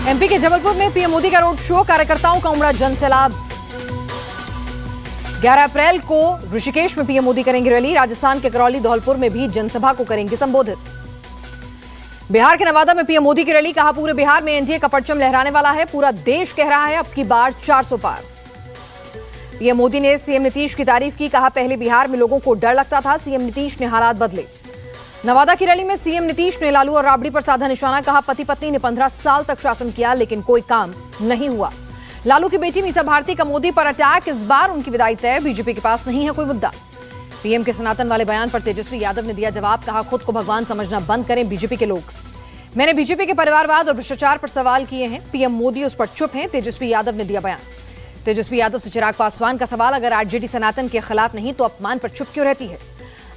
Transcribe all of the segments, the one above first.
MP के जबलपुर में PM Modi का रोड शो, कार्यकर्ताओं का उमड़ा जनसैलाब। 11 अप्रैल को ऋषिकेश में पीएम मोदी करेंगे रैली। राजस्थान के करौली, धौलपुर में भी जनसभा को करेंगे संबोधित। बिहार के नवादा में पीएम मोदी की रैली, कहा पूरे बिहार में एनडीए का परचम लहराने वाला है। पूरा देश कह रहा है अब की बार 400 पार। पीएम मोदी ने सीएम नीतीश की तारीफ की, कहा पहले बिहार में लोगों को डर लगता था, सीएम नीतीश ने हालात बदले। नवादा की रैली में सीएम नीतीश ने लालू और राबड़ी पर साधा निशाना, कहा पति पत्नी ने 15 साल तक शासन किया लेकिन कोई काम नहीं हुआ। लालू की बेटी मीसा भारती का मोदी पर अटैक, इस बार उनकी विदाई तय, बीजेपी के पास नहीं है कोई मुद्दा। पीएम के सनातन वाले बयान पर तेजस्वी यादव ने दिया जवाब, कहा खुद को भगवान समझना बंद करें बीजेपी के लोग। मैंने बीजेपी के परिवारवाद और भ्रष्टाचार पर सवाल किए हैं, पीएम मोदी उस पर चुप हैं, तेजस्वी यादव ने दिया बयान। तेजस्वी यादव से चिराग पासवान का सवाल, अगर आरजेडी सनातन के खिलाफ नहीं तो अपमान पर चुप क्यों रहती है?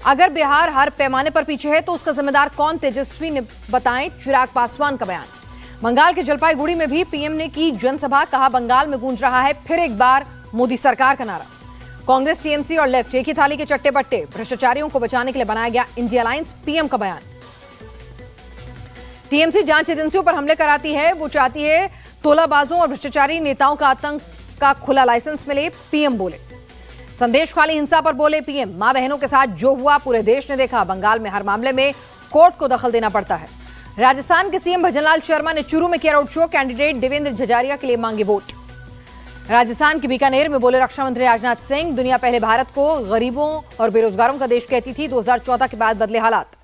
अगर बिहार हर पैमाने पर पीछे है तो उसका जिम्मेदार कौन, तेजस्वी ने बताएं, चिराग पासवान का बयान। बंगाल के जलपाईगुड़ी में भी पीएम ने की जनसभा, कहा बंगाल में गूंज रहा है फिर एक बार मोदी सरकार का नारा। कांग्रेस, टीएमसी और लेफ्ट एक ही थाली के चट्टे बट्टे, भ्रष्टाचारियों को बचाने के लिए बनाया गया इंडिया अलायंस, पीएम का बयान। टीएमसी जांच एजेंसियों पर हमले कराती है, वो चाहती है तोलाबाजों और भ्रष्टाचारी नेताओं का आतंक का खुला लाइसेंस मिले, पीएम बोले। संदेश खाली हिंसा पर बोले पीएम, मां बहनों के साथ जो हुआ पूरे देश ने देखा, बंगाल में हर मामले में कोर्ट को दखल देना पड़ता है। राजस्थान के सीएम भजनलाल शर्मा ने चूरू में किया road show, candidate Devendra Jhajharia के लिए मांगे वोट। राजस्थान के बीकानेर में बोले रक्षा मंत्री राजनाथ सिंह, दुनिया पहले भारत को गरीबों और बेरोजगारों का देश कहती थी, 2014 के बाद बदले हालात।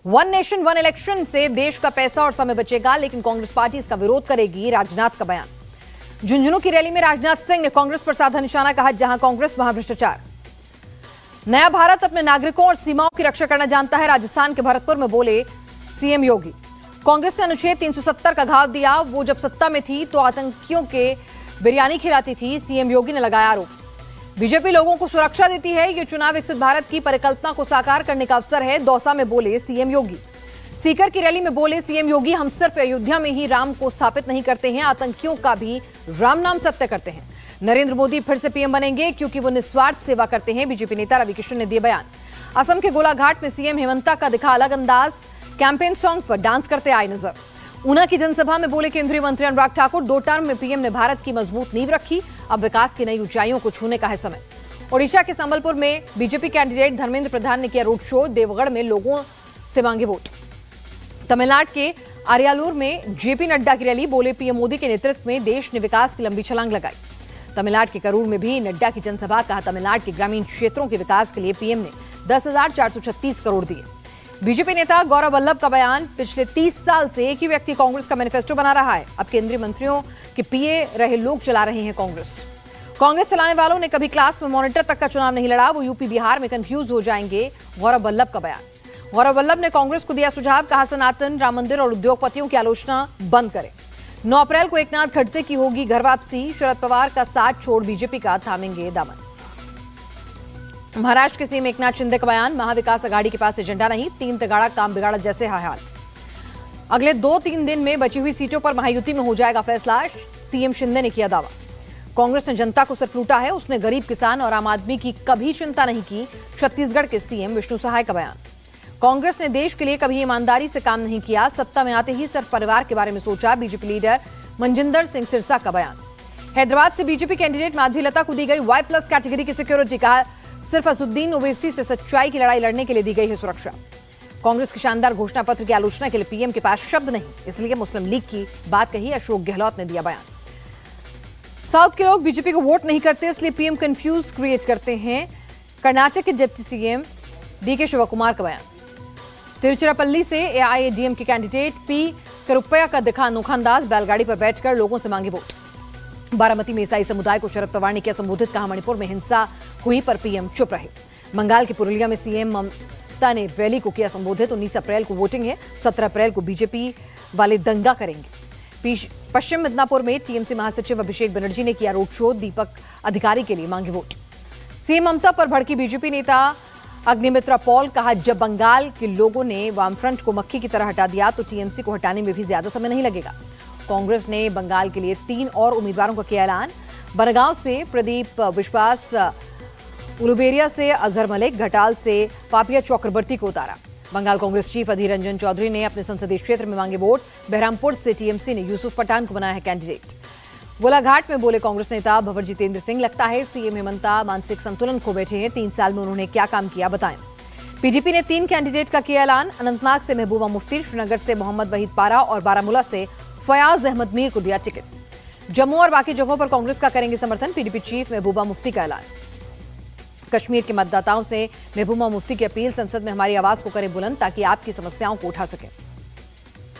वन नेशन वन इलेक्शन से देश का पैसा और समय बचेगा, लेकिन कांग्रेस पार्टी इसका विरोध करेगी, राजनाथ का बयान। झुंझुनू की रैली में राजनाथ सिंह ने कांग्रेस पर साधा निशाना, कहा जहां कांग्रेस वहां भ्रष्टाचार। नया भारत अपने नागरिकों और सीमाओं की रक्षा करना जानता है, राजस्थान के भरतपुर में बोले सीएम योगी। कांग्रेस ने अनुच्छेद 370 का घाव दिया, वो जब सत्ता में थी तो आतंकियों के बिरयानी खिलाती थी, सीएम योगी ने लगाया आरोप। बीजेपी लोगों को सुरक्षा देती है, ये चुनाव विकसित भारत की परिकल्पना को साकार करने का अवसर है, दौसा में बोले सीएम योगी। सीकर की रैली में बोले सीएम योगी, हम सिर्फ अयोध्या में ही राम को स्थापित नहीं करते हैं, आतंकियों का भी राम नाम सत्य करते हैं। नरेंद्र मोदी फिर से पीएम बनेंगे क्योंकि वो निस्वार्थ सेवा करते हैं, बीजेपी नेता रविकिशन ने दिए बयान। असम के गोलाघाट में सीएम हेमंता का दिखा अलग अंदाज, कैंपेन सॉन्ग पर डांस करते आए नजर। ऊना की जनसभा में बोले केंद्रीय मंत्री अनुराग ठाकुर, 2 टर्म में पीएम ने भारत की मजबूत नींव रखी, अब विकास की नई ऊंचाइयों को छूने का है समय। ओडिशा के संबलपुर में बीजेपी कैंडिडेट धर्मेंद्र प्रधान ने किया रोड शो, देवगढ़ में लोगों से मांगे वोट। तमिलनाडु के आरियालूर में जेपी नड्डा की रैली, बोले पीएम मोदी के नेतृत्व में देश ने विकास की लंबी छलांग लगाई। तमिलनाडु के करूर में भी नड्डा की जनसभा, कहा तमिलनाडु के ग्रामीण क्षेत्रों के विकास के लिए पीएम ने 10,436 करोड़ दिए। बीजेपी नेता गौरव वल्लभ का बयान, पिछले 30 साल से एक ही व्यक्ति कांग्रेस का मैनिफेस्टो बना रहा है, अब केंद्रीय मंत्रियों के पीए रहे लोग चला रहे हैं कांग्रेस। कांग्रेस चलाने वालों ने कभी क्लास में मॉनिटर तक का चुनाव नहीं लड़ा, वो यूपी बिहार में कंफ्यूज हो जाएंगे, गौरव वल्लभ का बयान। गौरव वल्लभ ने कांग्रेस को दिया सुझाव, कहा सनातन, राम मंदिर और उद्योगपतियों की आलोचना बंद करें। 9 अप्रैल को एकनाथ खड़से की होगी घर वापसी, शरद पवार का साथ छोड़ बीजेपी का थामेंगे दामन। महाराष्ट्र के सीएम एकनाथ शिंदे का बयान, महाविकास आघाड़ी के पास एजेंडा नहीं, 3 तगाड़ा काम बिगाड़ा जैसे हाल। अगले 2-3 दिन में बची हुई सीटों पर महायुति में हो जाएगा फैसला, सीएम शिंदे ने किया दावा। कांग्रेस ने जनता को सिर्फ लूटा है, उसने गरीब, किसान और आम आदमी की कभी चिंता नहीं की, छत्तीसगढ़ के सीएम विष्णु सहाय का बयान। कांग्रेस ने देश के लिए कभी ईमानदारी से काम नहीं किया, सत्ता में आते ही सिर्फ परिवार के बारे में सोचा, बीजेपी लीडर मनजिंदर सिंह सिरसा का बयान। हैदराबाद से बीजेपी कैंडिडेट माधवी लता को दी गई Y+ कैटेगरी की सिक्योरिटी, कहा सिर्फ असुद्दीन ओवैसी से सच्चाई की लड़ाई लड़ने के लिए दी गई है सुरक्षा। कांग्रेस के शानदार घोषणा पत्र की आलोचना के लिए पीएम के पास शब्द नहीं, इसलिए मुस्लिम लीग की बात कही, अशोक गहलोत ने दिया बयान। साउथ के लोग बीजेपी को वोट नहीं करते, इसलिए पीएम कंफ्यूज क्रिएट करते हैं, कर्नाटक के डिप्टी सीएम डीके शिवकुमार का बयान। तिरुचिरापल्ली से एआईएडीएम के कैंडिडेट पी करुप्पया का दिखा अनोखा अंदाज, बैलगाड़ी पर बैठकर लोगों से मांगे वोट। बारामती में ईसाई समुदाय को शरद पवार ने किया संबोधित, कहा मणिपुर में हिंसा हुई पर पीएम चुप रहे। बंगाल के पुरुलिया में सीएम ममता ने रैली को किया संबोधित, 19 अप्रैल को वोटिंग है, 17 अप्रैल को बीजेपी वाले दंगा करेंगे। पश्चिम मिदनापुर में टीएमसी महासचिव अभिषेक बनर्जी ने किया रोड शो, दीपक अधिकारी के लिए मांगे वोट। सीएम ममता पर भड़की बीजेपी नेता अग्निमित्रा पॉल, कहा जब बंगाल के लोगों ने वामफ्रंट को मक्खी की तरह हटा दिया तो टीएमसी को हटाने में भी ज्यादा समय नहीं लगेगा। कांग्रेस ने बंगाल के लिए 3 और उम्मीदवारों का किया ऐलान, बनगांव से प्रदीप विश्वास, उलुबेरिया से अजहर मलिक, घटाल से पापिया चक्रवर्ती को उतारा। बंगाल कांग्रेस चीफ अधीर रंजन चौधरी ने अपने संसदीय क्षेत्र में मांगे वोट। बहरामपुर से टीएमसी ने यूसुफ पठान को बनाया है कैंडिडेट। गोलाघाट में बोले कांग्रेस नेता भंवर जितेंद्र सिंह, लगता है सीएम हेमंता मानसिक संतुलन खो बैठे हैं। 3 साल में उन्होंने क्या काम किया बताएं। पीडीपी ने 3 कैंडिडेट का किया ऐलान। अनंतनाग से महबूबा मुफ्ती, श्रीनगर से मोहम्मद वहीद पारा और बारामूला से फयाज अहमद मीर को दिया टिकट। जम्मू और बाकी जगहों पर कांग्रेस का करेंगे समर्थन। पीडीपी चीफ महबूबा मुफ्ती का ऐलान। कश्मीर के मतदाताओं से महबूबा मुफ्ती की अपील, संसद में हमारी आवाज को करें बुलंद ताकि आपकी समस्याओं को उठा सकें।